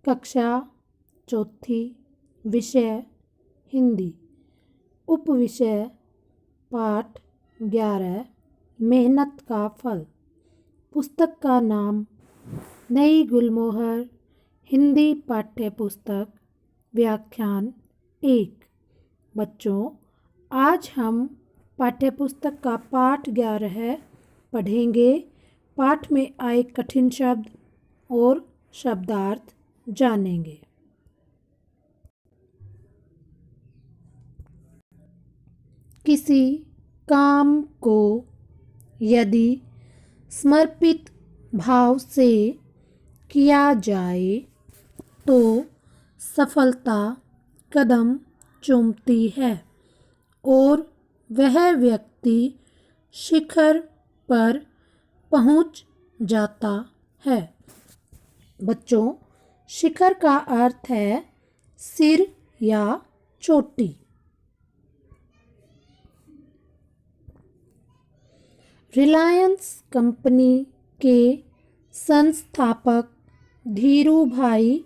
कक्षा चौथी, विषय हिंदी, उपविषय पाठ 11, मेहनत का फल। पुस्तक का नाम नई गुलमोहर हिंदी पाठ्य पुस्तक, व्याख्यान 1। बच्चों, आज हम पाठ्य पुस्तक का पाठ 11 पढ़ेंगे। पाठ में आए कठिन शब्द और शब्दार्थ जानेंगे। किसी काम को यदि समर्पित भाव से किया जाए तो सफलता कदम चूमती है और वह व्यक्ति शिखर पर पहुंच जाता है। बच्चों, शिखर का अर्थ है सिर या चोटी। रिलायंस कंपनी के संस्थापक धीरूभाई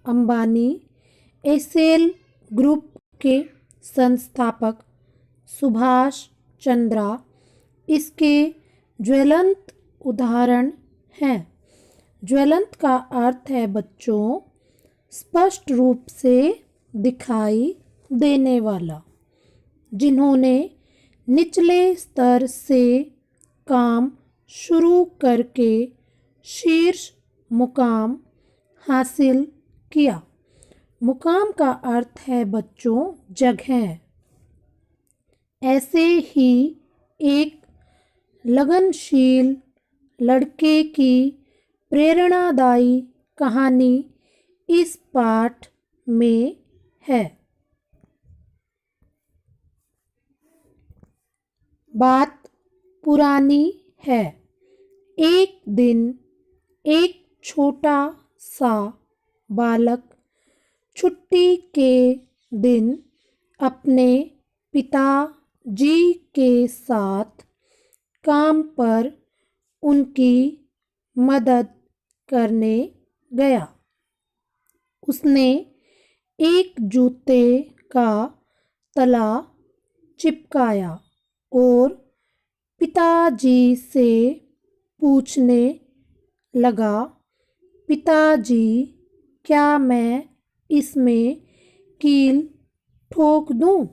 अंबानी, एसेल ग्रुप के संस्थापक सुभाष चंद्रा इसके ज्वलंत उदाहरण हैं। ज्वलंत का अर्थ है बच्चों स्पष्ट रूप से दिखाई देने वाला, जिन्होंने निचले स्तर से काम शुरू करके शीर्ष मुकाम हासिल किया। मुकाम का अर्थ है बच्चों जगह। ऐसे ही एक लगनशील लड़के की प्रेरणादायी कहानी इस पाठ में है। बात पुरानी है। एक दिन एक छोटा सा बालक छुट्टी के दिन अपने पिताजी के साथ काम पर उनकी मदद करने गया। उसने एक जूते का तला चिपकाया और पिताजी से पूछने लगा, पिताजी, क्या मैं इसमें कील ठोक दूं?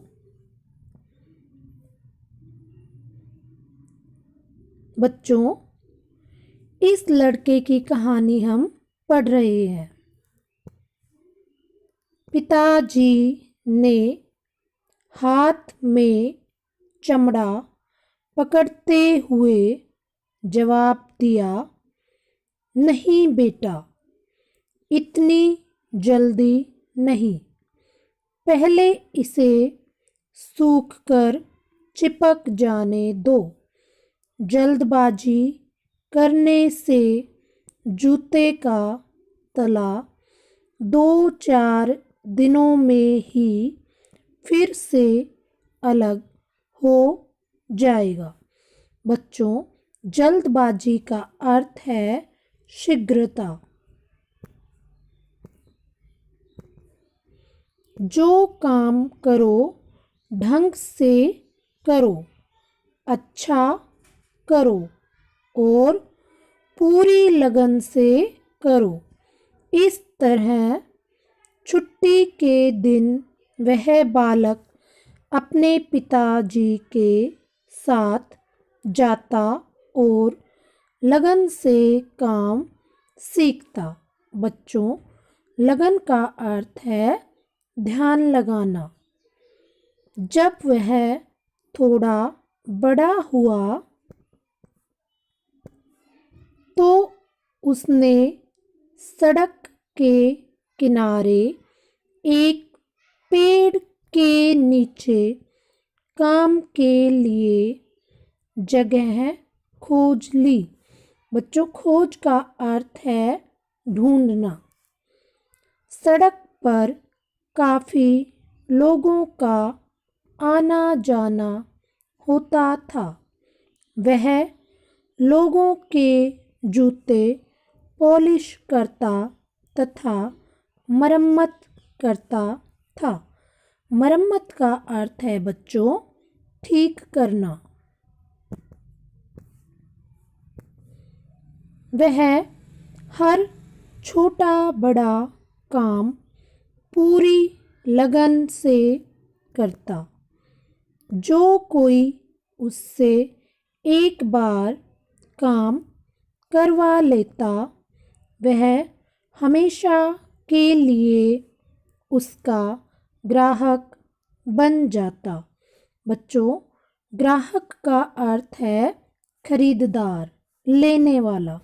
बच्चों, इस लड़के की कहानी हम पढ़ रहे हैं। पिताजी ने हाथ में चमड़ा पकड़ते हुए जवाब दिया, नहीं बेटा, इतनी जल्दी नहीं, पहले इसे सूखकर चिपक जाने दो। जल्दबाजी करने से जूते का तला 2-4 दिनों में ही फिर से अलग हो जाएगा। बच्चों, जल्दबाजी का अर्थ है शीघ्रता। जो काम करो ढंग से करो, अच्छा करो और पूरी लगन से करो। इस तरह छुट्टी के दिन वह बालक अपने पिताजी के साथ जाता और लगन से काम सीखता। बच्चों, लगन का अर्थ है ध्यान लगाना। जब वह थोड़ा बड़ा हुआ तो उसने सड़क के किनारे एक पेड़ के नीचे काम के लिए जगह खोज ली। बच्चों, खोज का अर्थ है ढूंढना। सड़क पर काफ़ी लोगों का आना जाना होता था। वह लोगों के जूते पॉलिश करता तथा मरम्मत करता था। मरम्मत का अर्थ है बच्चों ठीक करना। वह हर छोटा बड़ा काम पूरी लगन से करता। जो कोई उससे एक बार काम करवा लेता वह हमेशा के लिए उसका ग्राहक बन जाता। बच्चों, ग्राहक का अर्थ है खरीदार, लेने वाला।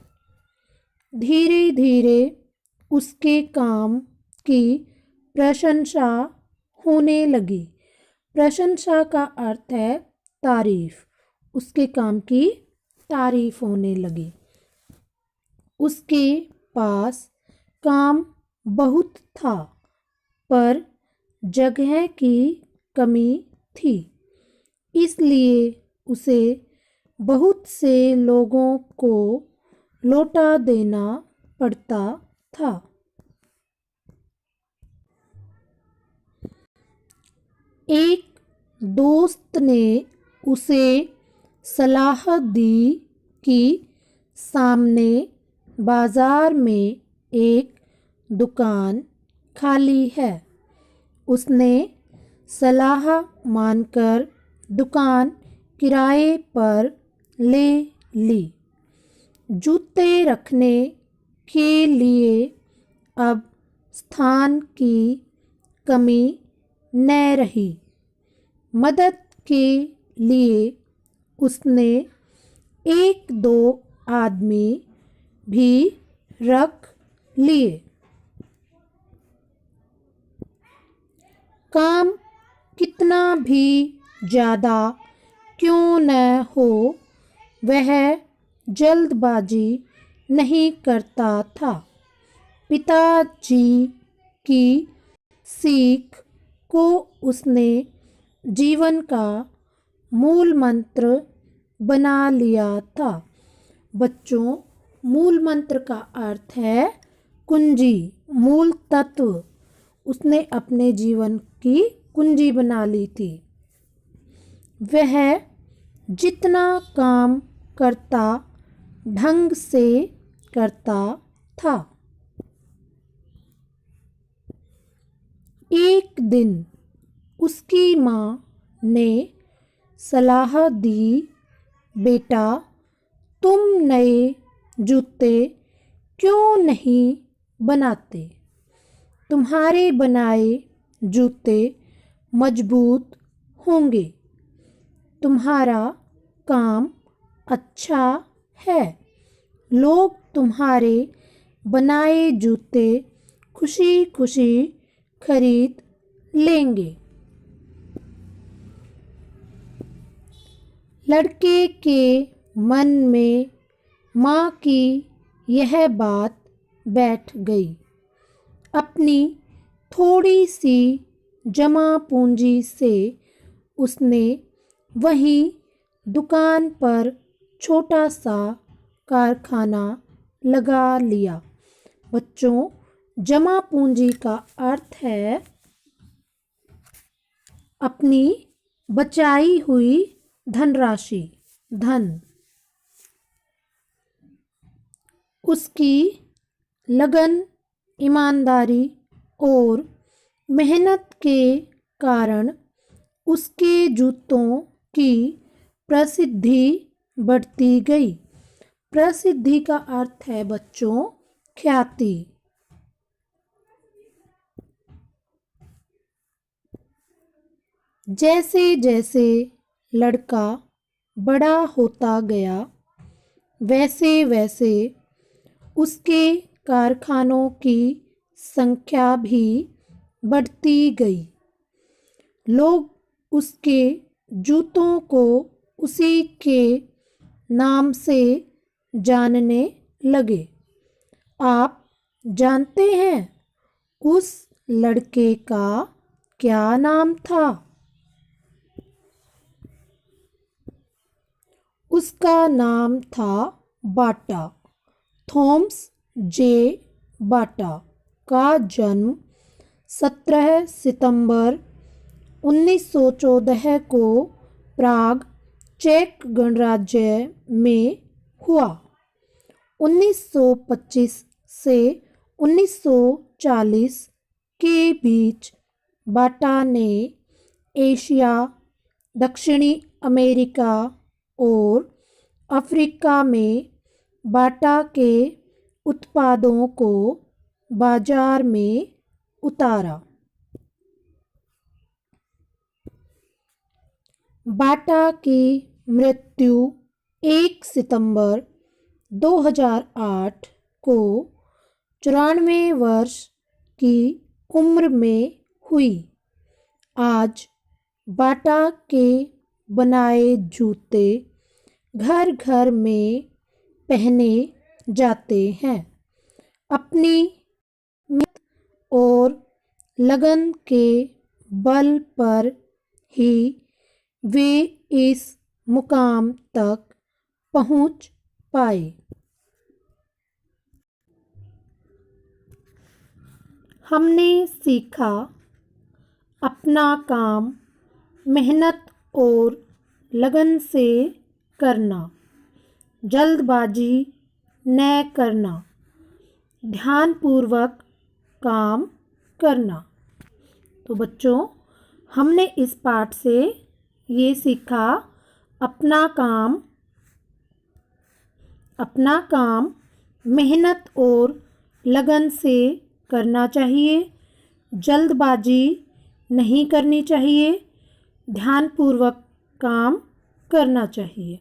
धीरे धीरे उसके काम की प्रशंसा होने लगी। प्रशंसा का अर्थ है तारीफ। उसके काम की तारीफ होने लगी। उसके पास काम बहुत था पर जगह की कमी थी, इसलिए उसे बहुत से लोगों को लौटा देना पड़ता था। एक दोस्त ने उसे सलाह दी कि सामने बाजार में एक दुकान खाली है। उसने सलाह मानकर दुकान किराए पर ले ली। जूते रखने के लिए अब स्थान की कमी न रही। मदद के लिए उसने एक दो आदमी भी रख लिए। काम कितना भी ज़्यादा क्यों न हो, वह जल्दबाजी नहीं करता था। पिताजी की सीख को उसने जीवन का मूल मंत्र बना लिया था। बच्चों, मूल मंत्र का अर्थ है कुंजी, मूल तत्व। उसने अपने जीवन की कुंजी बना ली थी। वह जितना काम करता ढंग से करता था। एक दिन उसकी माँ ने सलाह दी, बेटा तुम नए जूते क्यों नहीं बनाते? तुम्हारे बनाए जूते मजबूत होंगे। तुम्हारा काम अच्छा है। लोग तुम्हारे बनाए जूते खुशी खुशी खरीद लेंगे। लड़के के मन में माँ की यह बात बैठ गई। अपनी थोड़ी सी जमा पूंजी से उसने वहीं दुकान पर छोटा सा कारखाना लगा लिया। बच्चों, जमा पूंजी का अर्थ है अपनी बचाई हुई धनराशि, धन। उसकी लगन, ईमानदारी और मेहनत के कारण उसके जूतों की प्रसिद्धि बढ़ती गई। प्रसिद्धि का अर्थ है बच्चों ख्याति। जैसे जैसे लड़का बड़ा होता गया वैसे वैसे उसके कारखानों की संख्या भी बढ़ती गई। लोग उसके जूतों को उसी के नाम से जानने लगे। आप जानते हैं उस लड़के का क्या नाम था? उसका नाम था बाटा, थॉमस जे बाटा। का जन्म 17 सितंबर 1914 को प्राग, चेक गणराज्य में हुआ। 1925 से 1940 के बीच बाटा ने एशिया, दक्षिणी अमेरिका और अफ्रीका में बाटा के उत्पादों को बाजार में उतारा। बाटा की मृत्यु 1 सितंबर 2008 को 94 वर्ष की उम्र में हुई। आज बाटा के बनाए जूते घर घर में पहने जाते हैं। अपनी मेहनत और लगन के बल पर ही वे इस मुकाम तक पहुंच पाए। हमने सीखा अपना काम मेहनत और लगन से करना, जल्दबाजी न करना, ध्यानपूर्वक काम करना। तो बच्चों, हमने इस पाठ से ये सीखा अपना काम मेहनत और लगन से करना चाहिए, जल्दबाजी नहीं करनी चाहिए, ध्यानपूर्वक काम करना चाहिए।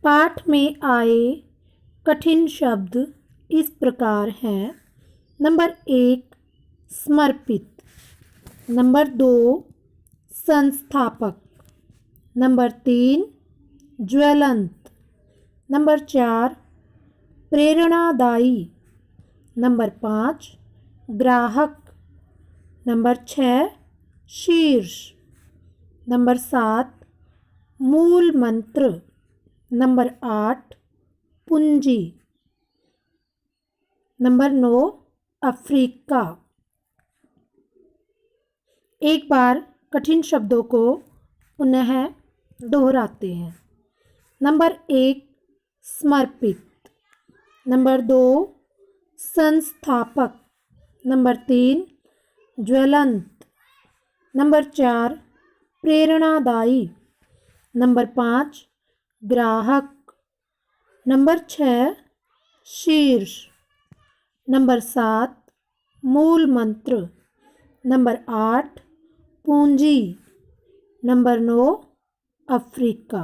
पाठ में आए कठिन शब्द इस प्रकार हैं। नंबर 1 समर्पित, नंबर 2 संस्थापक, नंबर 3 ज्वलंत, नंबर 4 प्रेरणादायी, नंबर 5 ग्राहक, नंबर 6 शीर्ष, नंबर 7 मूल मंत्र, नंबर 8 पूंजी, नंबर 9 अफ्रीका। एक बार कठिन शब्दों को पुनः दोहराते हैं। नंबर 1 समर्पित, नंबर 2 संस्थापक, नंबर 3 ज्वलंत, नंबर 4 प्रेरणादायी, नंबर 5 ग्राहक, नंबर 6 शीर्ष, नंबर 7 मूल मंत्र, नंबर 8 पूंजी, नंबर 9 अफ्रीका।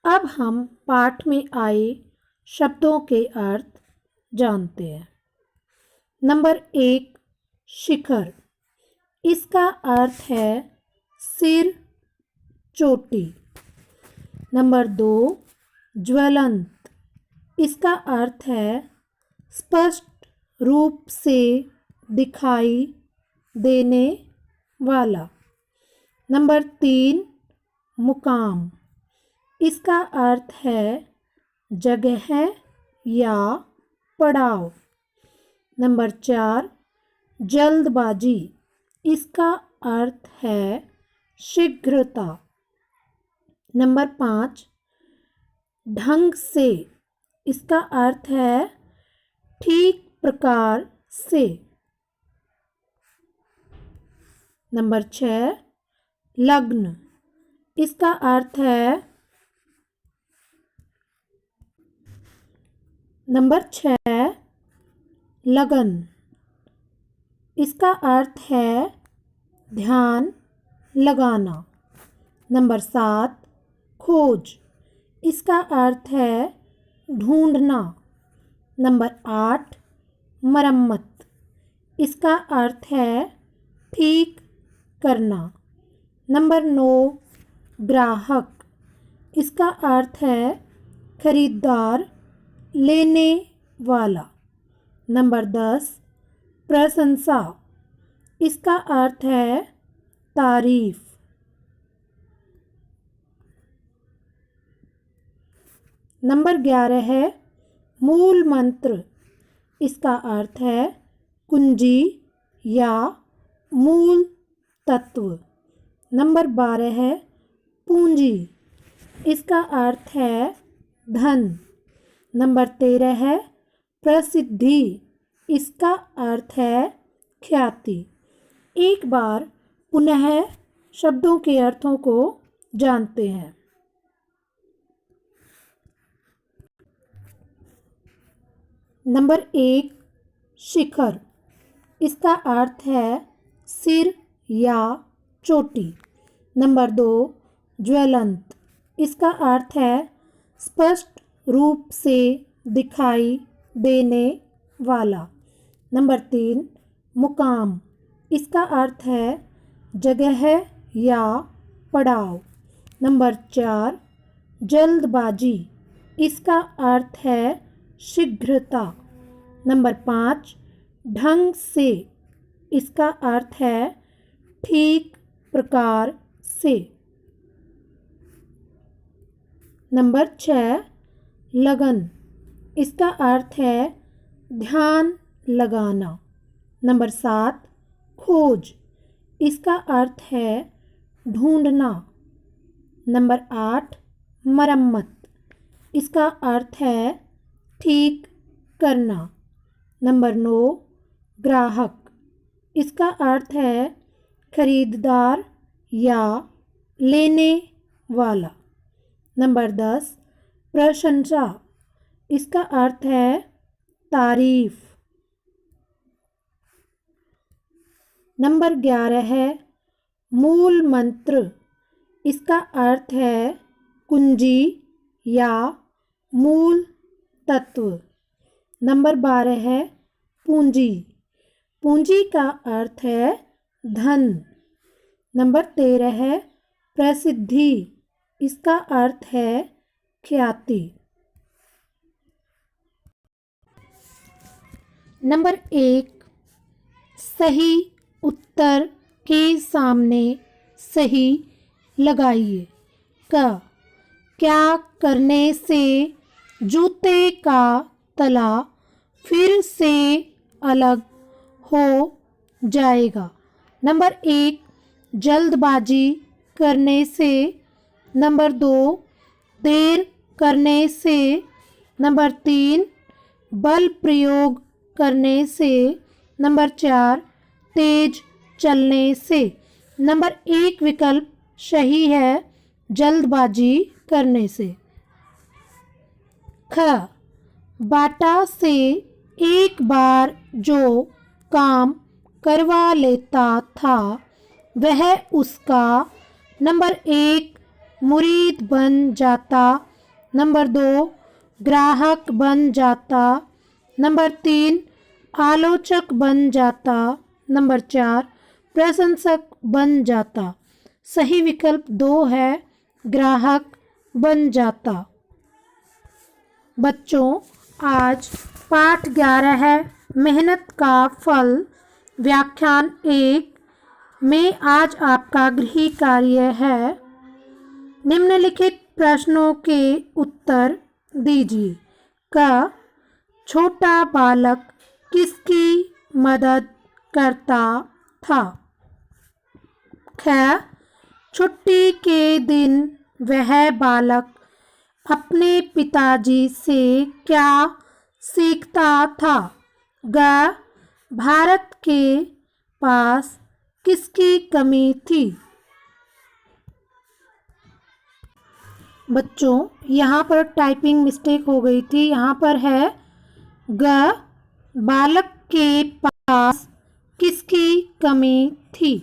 अब हम पाठ में आए शब्दों के अर्थ जानते हैं। नंबर 1 शिखर, इसका अर्थ है सिर, चोटी। नंबर 2 ज्वलंत, इसका अर्थ है स्पष्ट रूप से दिखाई देने वाला। नंबर 3 मुकाम, इसका अर्थ है जगह या पड़ाव। नंबर 4 जल्दबाजी, इसका अर्थ है शीघ्रता। नंबर 5 ढंग से, इसका अर्थ है ठीक प्रकार से। नंबर 6 लग्न, इसका अर्थ है नंबर 6 लगन, इसका अर्थ है ध्यान लगाना। नंबर 7 खोज, इसका अर्थ है ढूंढना। नंबर 8 मरम्मत, इसका अर्थ है ठीक करना। नंबर 9 ग्राहक, इसका अर्थ है खरीदार, लेने वाला। नंबर 10 प्रशंसा, इसका अर्थ है तारीफ। नंबर 11 है मूल मंत्र। इसका अर्थ है कुंजी या मूल तत्व। नंबर 12 है पूंजी। इसका अर्थ है धन। नंबर 13 है प्रसिद्धि। इसका अर्थ है ख्याति। एक बार पुनः शब्दों के अर्थों को जानते हैं। नंबर 1 शिखर। इसका अर्थ है सिर या चोटी। नंबर 2 ज्वलंत। इसका अर्थ है स्पष्ट रूप से दिखाई देने वाला। नंबर 3 मुकाम। इसका अर्थ है जगह या पड़ाव। नंबर 4 जल्दबाजी। इसका अर्थ है शीघ्रता। नंबर 5 ढंग से। इसका अर्थ है ठीक प्रकार से। नंबर 6 लगन। इसका अर्थ है ध्यान लगाना। नंबर 7 खोज। इसका अर्थ है ढूंढना। नंबर 8 मरम्मत। इसका अर्थ है ठीक करना। नंबर 9 ग्राहक। इसका अर्थ है खरीदार या लेने वाला। नंबर 10 प्रशंसा। इसका अर्थ है तारीफ। नंबर 11 है मूल मंत्र। इसका अर्थ है कुंजी या मूल तत्व। नंबर 12 है पूंजी। पूंजी का अर्थ है धन। नंबर 13 है प्रसिद्धि। इसका अर्थ है ख्याति। नंबर 1 सही उत्तर के सामने सही लगाइए। क क्या करने से जूते का तला फिर से अलग हो जाएगा। नंबर 1 जल्दबाजी करने से। नंबर 2 देर करने से। नंबर 3 बल प्रयोग करने से। नंबर 4 तेज चलने से। नंबर 1 विकल्प सही है जल्दबाजी करने से। ख बाटा से एक बार जो काम करवा लेता था वह उसका नंबर 1 मुरीद बन जाता। नंबर 2 ग्राहक बन जाता। नंबर 3 आलोचक बन जाता। नंबर 4 प्रशंसक बन जाता। सही विकल्प 2 है ग्राहक बन जाता। बच्चों आज पाठ 11 है मेहनत का फल व्याख्यान 1 में आज आपका गृह कार्य है निम्नलिखित प्रश्नों के उत्तर दीजिए। क छोटा बालक किसकी मदद करता था। ख छुट्टी के दिन वह बालक अपने पिताजी से क्या सीखता था। ग भारत के पास किसकी कमी थी। बच्चों यहाँ पर टाइपिंग मिस्टेक हो गई थी। यहाँ पर है ग बालक के पास किसकी कमी थी।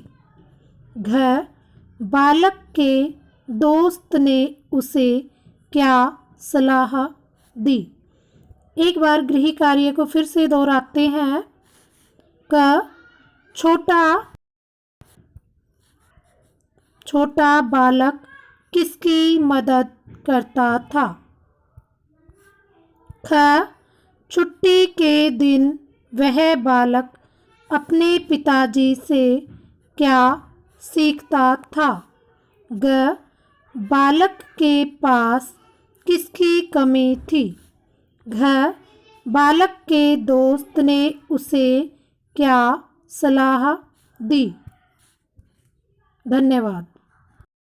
घ बालक के दोस्त ने उसे क्या सलाह दी। एक बार गृह कार्य को फिर से दोहराते हैं। क छोटा बालक किसकी मदद करता था। ख छुट्टी के दिन वह बालक अपने पिताजी से क्या सीखता था। ग बालक के पास किसकी कमी थी? घ बालक के दोस्त ने उसे क्या सलाह दी? धन्यवाद।